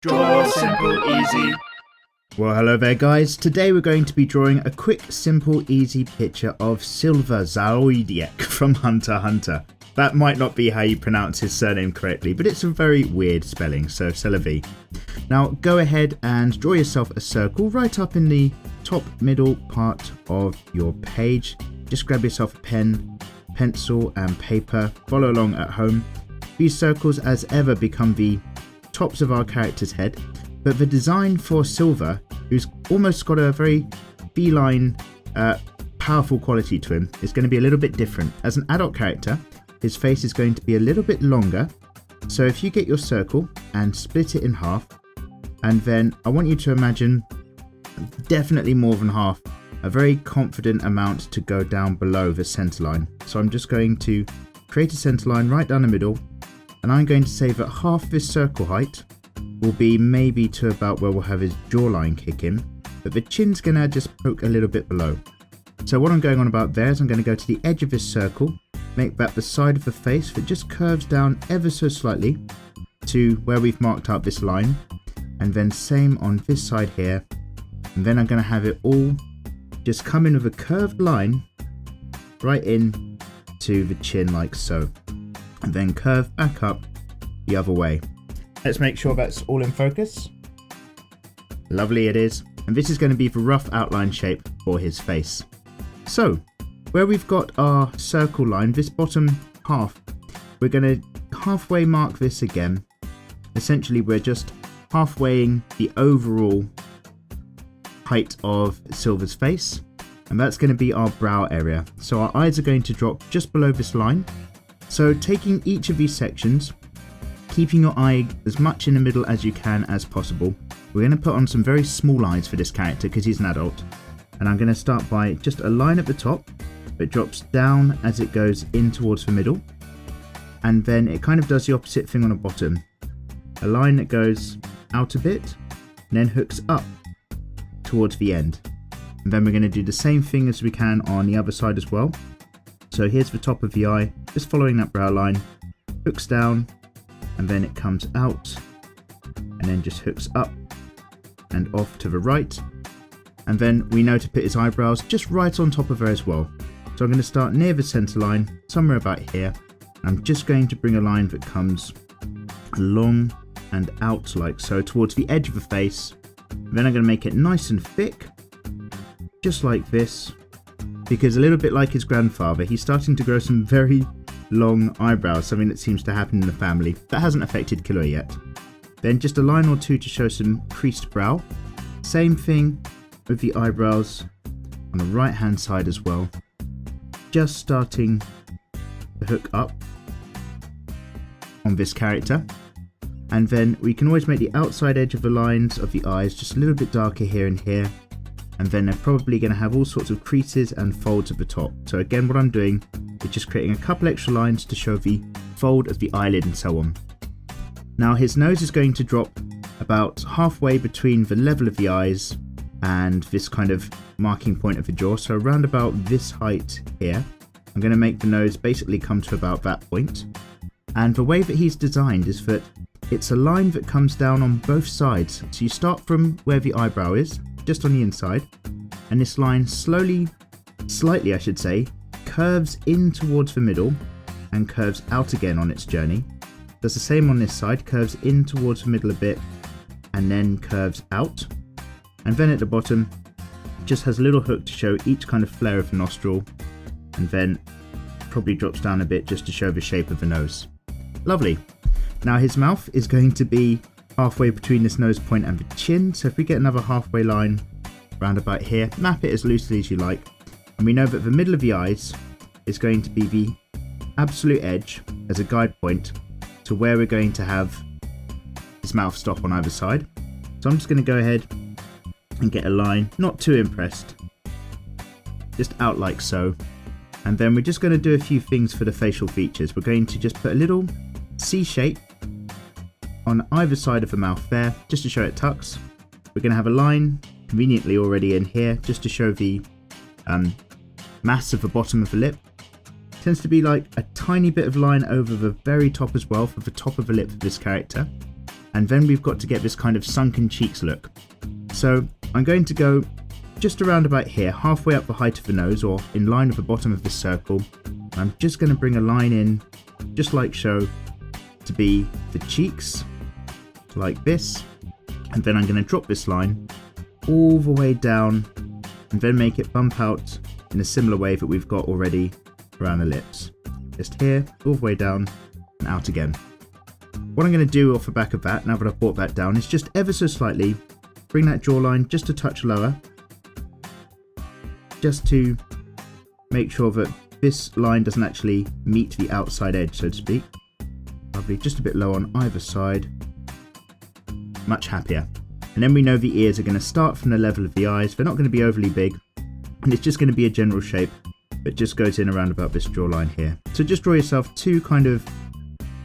Draw simple, easy. Well, hello there guys. Today we're going to be drawing a quick, simple, easy picture of Silva Zoldyeck from Hunter x Hunter. That might not be how you pronounce his surname correctly, but it's a very weird spelling, so c'est la vie. Now go ahead and draw yourself a circle right up in the top middle part of your page. Just grab yourself a pen, pencil and paper, follow along at home. These circles as ever become the tops of our character's head, but the design for Silva, who's almost got a very feline, powerful quality to him, is going to be a little bit different. As an adult character, his face is going to be a little bit longer, so if you get your circle and split it in half, and then I want you to imagine definitely more than half, a very confident amount to go down below the center line. So I'm just going to create a center line right down the middle, and I'm going to say that half this circle height will be maybe to about where we'll have his jawline kick in, but the chin's going to just poke a little bit below. So what I'm going on about there is I'm going to go to the edge of this circle, make that the side of the face that just curves down ever so slightly to where we've marked out this line, and then same on this side here, and then I'm going to have it all just come in with a curved line right in to the chin like so, and then curve back up the other way. Let's make sure that's all in focus. Lovely it is. And this is going to be the rough outline shape for his face. So, where we've got our circle line, this bottom half, we're going to halfway mark this again. Essentially, we're just halfwaying the overall height of Silva's face. And that's going to be our brow area. So our eyes are going to drop just below this line. So taking each of these sections, keeping your eye as much in the middle as you can as possible, we're going to put on some very small eyes for this character because he's an adult. And I'm going to start by just a line at the top that drops down as it goes in towards the middle. And then it kind of does the opposite thing on the bottom. A line that goes out a bit and then hooks up towards the end. And then we're going to do the same thing as we can on the other side as well. So here's the top of the eye, just following that brow line, hooks down, and then it comes out, and then just hooks up and off to the right. And then we know to put his eyebrows just right on top of her as well. So I'm going to start near the center line, somewhere about here. I'm just going to bring a line that comes along and out like so, towards the edge of the face. Then I'm going to make it nice and thick, just like this. Because a little bit like his grandfather, he's starting to grow some very long eyebrows, something that seems to happen in the family. That hasn't affected Killua yet. Then just a line or two to show some creased brow. Same thing with the eyebrows on the right hand side as well. Just starting to hook up on this character. And then we can always make the outside edge of the lines of the eyes just a little bit darker here and here. And then they're probably going to have all sorts of creases and folds at the top. So again, what I'm doing is just creating a couple extra lines to show the fold of the eyelid and so on. Now his nose is going to drop about halfway between the level of the eyes and this kind of marking point of the jaw. So around about this height here, I'm going to make the nose basically come to about that point. And the way that he's designed is that it's a line that comes down on both sides. So you start from where the eyebrow is, just on the inside, and this line slightly I should say, curves in towards the middle and curves out again on its journey. Does the same on this side, curves in towards the middle a bit and then curves out. And then at the bottom, just has a little hook to show each kind of flare of the nostril, and then probably drops down a bit just to show the shape of the nose. Lovely. Now his mouth is going to be halfway between this nose point and the chin, so if we get another halfway line round about here, map it as loosely as you like, and we know that the middle of the eyes is going to be the absolute edge as a guide point to where we're going to have his mouth stop on either side. So I'm just going to go ahead and get a line, not too impressed, just out like so, and then we're just going to do a few things for the facial features. We're going to just put a little C shape on either side of the mouth there, just to show it tucks. We're going to have a line conveniently already in here, just to show the mass of the bottom of the lip. Tends to be like a tiny bit of line over the very top as well, for the top of the lip of this character. and then we've got to get this kind of sunken cheeks look. So I'm going to go just around about here, halfway up the height of the nose, or in line with the bottom of the circle. I'm just going to bring a line in, just like so, to be the cheeks, like this, and then I'm going to drop this line all the way down, and then make it bump out in a similar way that we've got already around the lips. Just here, all the way down, and out again. What I'm going to do off the back of that, now that I've brought that down, is just ever so slightly bring that jawline just a touch lower, just to make sure that this line doesn't actually meet the outside edge, so to speak. Lovely, just a bit low on either side. Much happier. And then we know the ears are going to start from the level of the eyes. They're not going to be overly big, and it's just going to be a general shape that just goes in around about this jawline here. So just draw yourself two kind of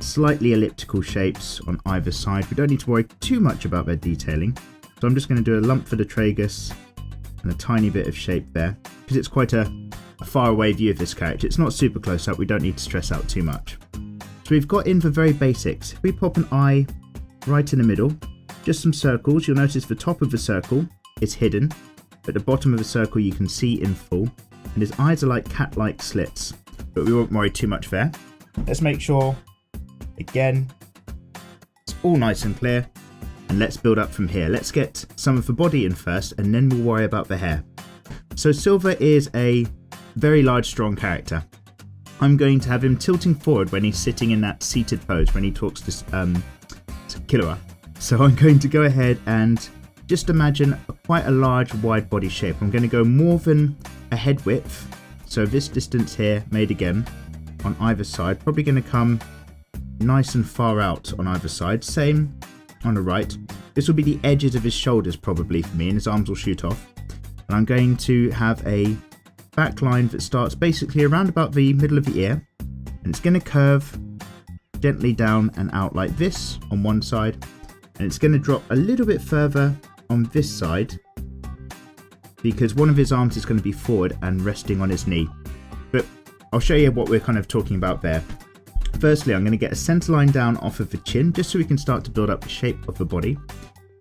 slightly elliptical shapes on either side. We don't need to worry too much about their detailing. So I'm just going to do a lump for the tragus and a tiny bit of shape there, because it's quite a far away view of this character. It's not super close up, we don't need to stress out too much. So we've got in the very basics. If we pop an eye right in the middle, just some circles, you'll notice the top of the circle is hidden, but the bottom of the circle you can see in full, and his eyes are like cat-like slits, but we won't worry too much there. Let's make sure, again, it's all nice and clear, and let's build up from here. Let's get some of the body in first, and then we'll worry about the hair. So Silva is a very large, strong character. I'm going to have him tilting forward when he's sitting in that seated pose when he talks to Killua. So I'm going to go ahead and just imagine quite a large, wide body shape. I'm going to go more than a head width. So this distance here made again on either side, probably going to come nice and far out on either side. Same on the right. This will be the edges of his shoulders probably for me, and his arms will shoot off. And I'm going to have a back line that starts basically around about the middle of the ear, and it's going to curve gently down and out like this on one side, and it's going to drop a little bit further on this side because one of his arms is going to be forward and resting on his knee. But I'll show you what we're kind of talking about there. Firstly, I'm going to get a center line down off of the chin just so we can start to build up the shape of the body,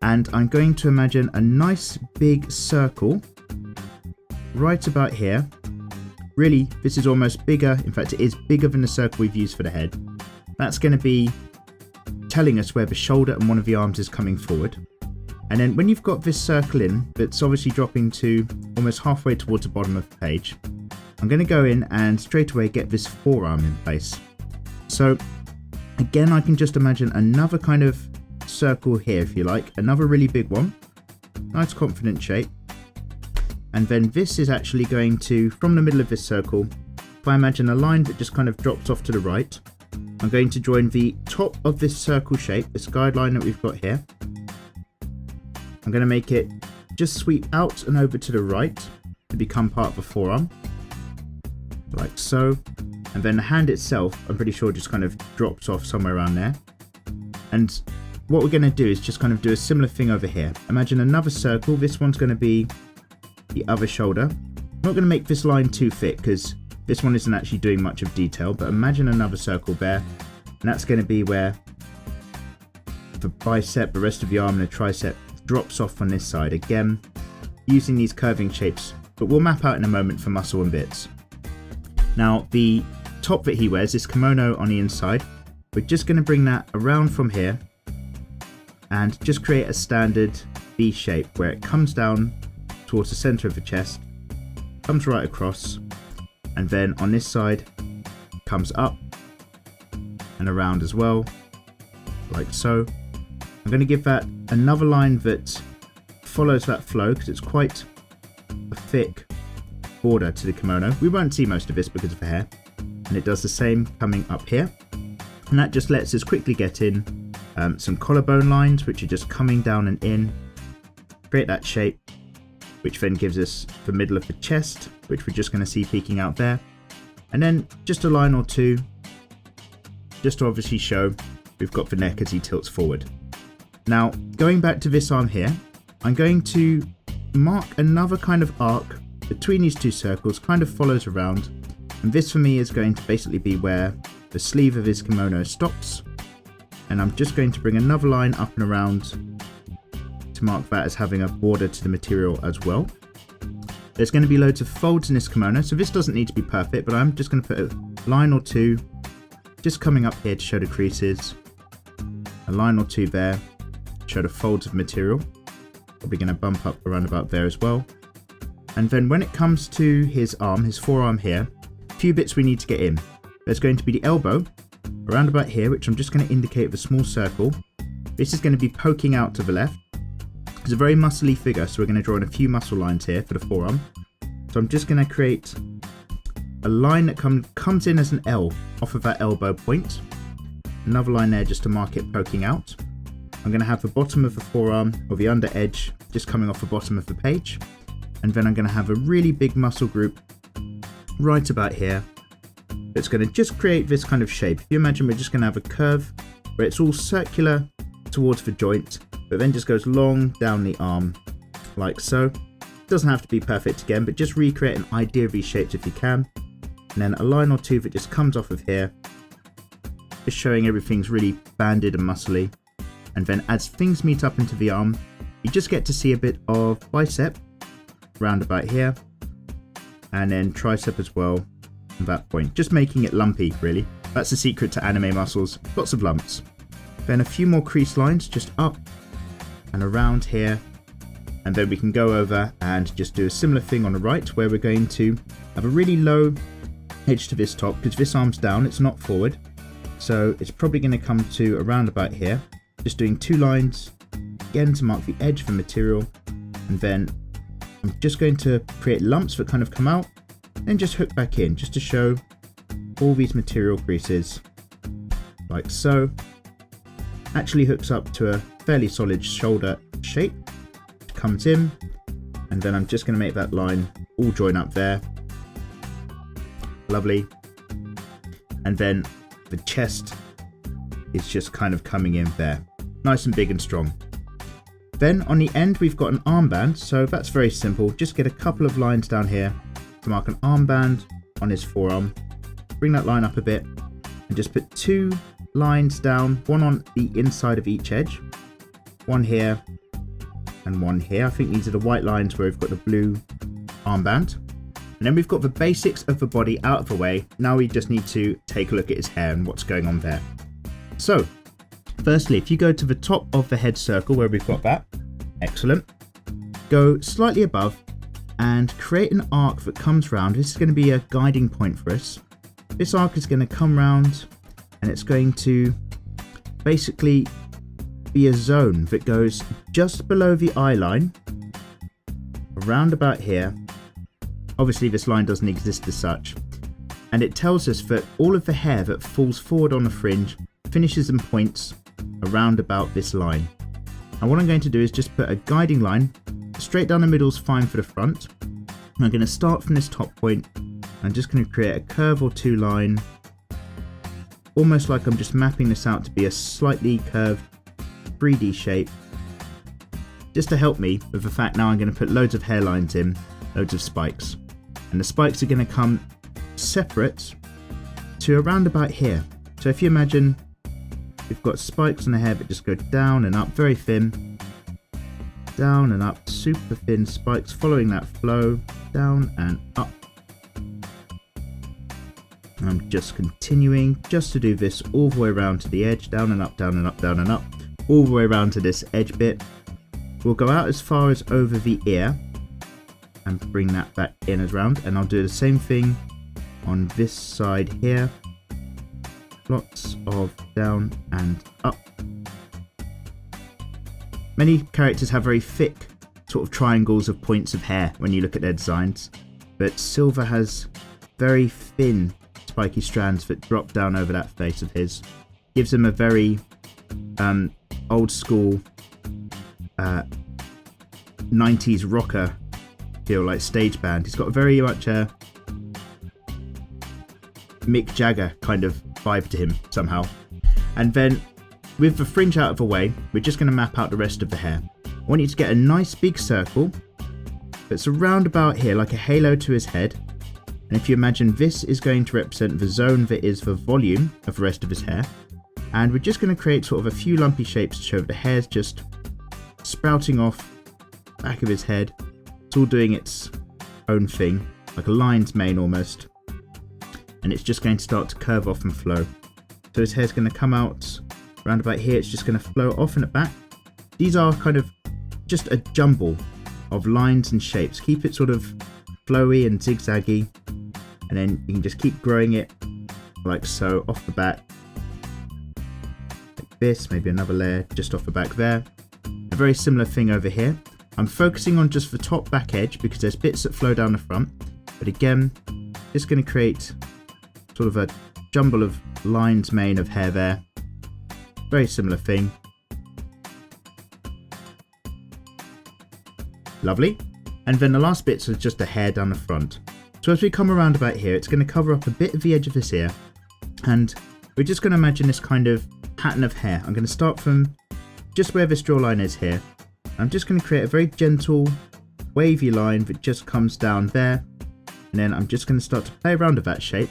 and I'm going to imagine a nice big circle right about here. Really, this is almost bigger, in fact it is bigger than the circle we've used for the head. That's going to be telling us where the shoulder and one of the arms is coming forward. And then when you've got this circle in, that's obviously dropping to almost halfway towards the bottom of the page, I'm going to go in and straight away get this forearm in place. So again, I can just imagine another kind of circle here, if you like, another really big one, nice confident shape. And then this is actually going to, from the middle of this circle, if I imagine a line that just kind of drops off to the right, I'm going to join the top of this circle shape, this guideline that we've got here. I'm going to make it just sweep out and over to the right to become part of the forearm, like so. And then the hand itself, I'm pretty sure just kind of drops off somewhere around there. And what we're going to do is just kind of do a similar thing over here. Imagine another circle. This one's going to be the other shoulder. I'm not going to make this line too thick because this one isn't actually doing much of detail, but imagine another circle there, and that's going to be where the bicep, the rest of the arm and the tricep drops off on this side, again using these curving shapes, but we'll map out in a moment for muscle and bits. Now the top that he wears, this kimono on the inside, we're just going to bring that around from here and just create a standard V shape where it comes down towards the center of the chest, comes right across, and then on this side comes up and around as well, like so. I'm going to give that another line that follows that flow because it's quite a thick border to the kimono. We won't see most of this because of the hair, and it does the same coming up here, and that just lets us quickly get in some collarbone lines which are just coming down and in, create that shape, which then gives us the middle of the chest, which we're just going to see peeking out there. And then just a line or two, just to obviously show we've got the neck as he tilts forward. Now, going back to this arm here, I'm going to mark another kind of arc between these two circles, kind of follows around. And this for me is going to basically be where the sleeve of his kimono stops. And I'm just going to bring another line up and around to mark that as having a border to the material as well. There's going to be loads of folds in this kimono, so this doesn't need to be perfect, but I'm just going to put a line or two just coming up here to show the creases. A line or two there to show the folds of material. Probably going to bump up around about there as well. And then when it comes to his arm, his forearm here, a few bits we need to get in. There's going to be the elbow around about here, which I'm just going to indicate with a small circle. This is going to be poking out to the left. It's a very muscly figure, so we're going to draw in a few muscle lines here for the forearm. So I'm just going to create a line that comes in as an L off of that elbow point. Another line there just to mark it poking out. I'm going to have the bottom of the forearm, or the under edge, just coming off the bottom of the page. And then I'm going to have a really big muscle group right about here. It's going to just create this kind of shape. If you imagine, we're just going to have a curve where it's all circular towards the joint, but then just goes long down the arm like so. It doesn't have to be perfect again, but just recreate an idea of these shapes if you can. And then a line or two that just comes off of here, just showing everything's really banded and muscly. And then as things meet up into the arm, you just get to see a bit of bicep round about here, and then tricep as well from that point, just making it lumpy really. That's the secret to anime muscles, lots of lumps. Then a few more crease lines just up and around here, and then we can go over and just do a similar thing on the right, where we're going to have a really low edge to this top, because this arm's down, it's not forward, so it's probably going to come to around about here. Just doing two lines again to mark the edge of the material, and then I'm just going to create lumps that kind of come out and just hook back in, just to show all these material creases like so. Actually hooks up to a fairly solid shoulder shape, comes in, and then I'm just going to make that line all join up there. Lovely. And then the chest is just kind of coming in there, nice and big and strong. Then on the end we've got an armband, so that's very simple. Just get a couple of lines down here to mark an armband on his forearm. Bring that line up a bit and just put two lines down, one on the inside of each edge, one here and one here. I think these are the white lines where we've got the blue armband. And then we've got the basics of the body out of the way. Now we just need to take a look at his hair and what's going on there. So firstly, if you go to the top of the head circle where we've got that, excellent, go slightly above and create an arc that comes round. This is going to be a guiding point for us. This arc is going to come round and it's going to basically be a zone that goes just below the eye line, around about here. Obviously this line doesn't exist as such, and it tells us that all of the hair that falls forward on the fringe finishes and points around about this line. And what I'm going to do is just put a guiding line straight down the middle is fine for the front. I'm going to start from this top point. I'm just going to create a curve or two line, almost like I'm just mapping this out to be a slightly curved 3D shape, just to help me with the fact now I'm going to put loads of hairlines in, loads of spikes, and the spikes are going to come separate to around about here. So if you imagine we've got spikes on the hair that just go down and up, very thin, down and up, super thin spikes following that flow, down and up. And I'm just continuing just to do this all the way around to the edge, down and up, down and up, down and up, all the way around to this edge bit. We'll go out as far as over the ear and bring that back in as round, and I'll do the same thing on this side here. Lots of down and up. Many characters have very thick sort of triangles of points of hair when you look at their designs, but Silva has very thin spiky strands that drop down over that face of his. Gives him a very old school 90s rocker feel, like stage band. He's got very much a Mick Jagger kind of vibe to him somehow. And then with the fringe out of the way, we're just going to map out the rest of the hair. I want you to get a nice big circle that's around about here, like a halo to his head. And if you imagine, this is going to represent the zone that is the volume of the rest of his hair. And we're just going to create sort of a few lumpy shapes to show the hair's just sprouting off the back of his head. It's all doing its own thing, like a lion's mane almost. And it's just going to start to curve off and flow. So his hair's going to come out around about here. It's just going to flow off and back. These are kind of just a jumble of lines and shapes. Keep it sort of flowy and zigzaggy. And then you can just keep growing it like so off the back. Like this, maybe another layer just off the back there. A very similar thing over here. I'm focusing on just the top back edge because there's bits that flow down the front. But again, just going to create sort of a jumble of lion's mane of hair there. Very similar thing. Lovely. And then the last bits are just the hair down the front. So as we come around about here, it's going to cover up a bit of the edge of his ear. And we're just going to imagine this kind of pattern of hair. I'm going to start from just where this jawline is here. I'm just going to create a very gentle, wavy line that just comes down there. And then I'm just going to start to play around with that shape.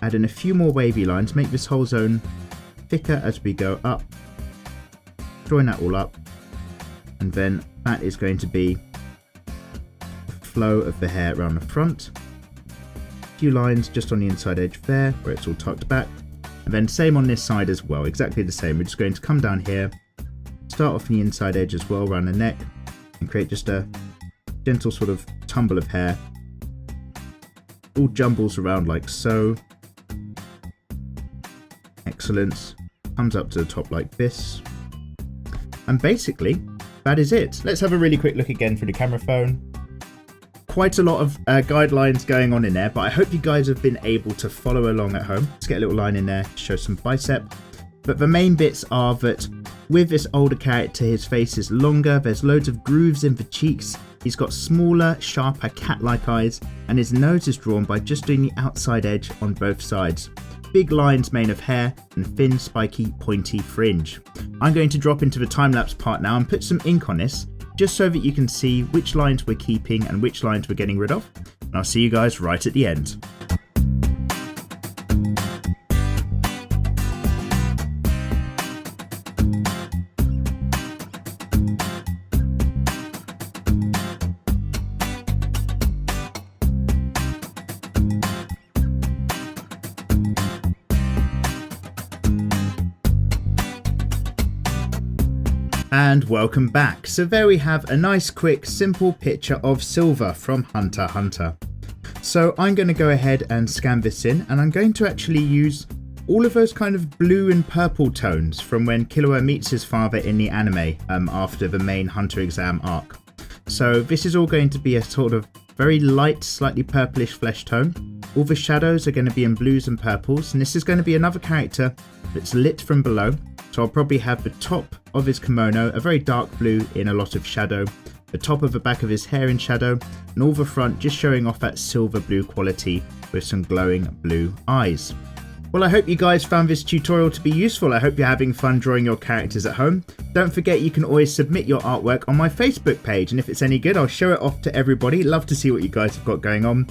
Add in a few more wavy lines, make this whole zone thicker as we go up. Join that all up. And then that is going to be the flow of the hair around the front. A few lines just on the inside edge there, where it's all tucked back. And then same on this side as well, exactly the same. We're just going to come down here, start off on the inside edge as well, around the neck, and create just a gentle sort of tumble of hair. All jumbles around like so. Excellent. Comes up to the top like this. And basically, that is it. Let's have a really quick look again through the camera phone. Quite a lot of guidelines going on in there, but I hope you guys have been able to follow along at home. Let's get a little line in there to show some bicep. But the main bits are that with this older character, his face is longer, there's loads of grooves in the cheeks, he's got smaller, sharper cat-like eyes, and his nose is drawn by just doing the outside edge on both sides. Big lion's mane of hair and thin, spiky, pointy fringe. I'm going to drop into the time-lapse part now and put some ink on this, just so that you can see which lines we're keeping and which lines we're getting rid of. And I'll see you guys right at the end. And welcome back. So there we have a nice, quick, simple picture of Silva from Hunter x Hunter. So I'm going to go ahead and scan this in, and I'm going to actually use all of those kind of blue and purple tones from when Killua meets his father in the anime after the main Hunter exam arc. So this is all going to be a sort of very light, slightly purplish flesh tone. All the shadows are going to be in blues and purples, and this is going to be another character that's lit from below. So I'll probably have the top of his kimono, a very dark blue in a lot of shadow, the top of the back of his hair in shadow, and all the front just showing off that silver blue quality with some glowing blue eyes. Well, I hope you guys found this tutorial to be useful. I hope you're having fun drawing your characters at home. Don't forget you can always submit your artwork on my Facebook page, and if it's any good, I'll show it off to everybody. Love to see what you guys have got going on.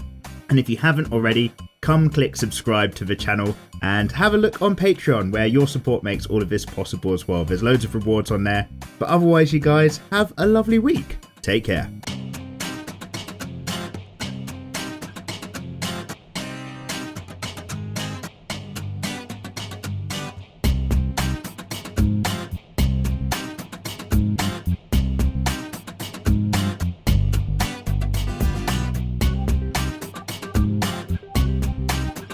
And if you haven't already, come click subscribe to the channel and have a look on Patreon, where your support makes all of this possible as well. There's loads of rewards on there. But otherwise, you guys have a lovely week. Take care.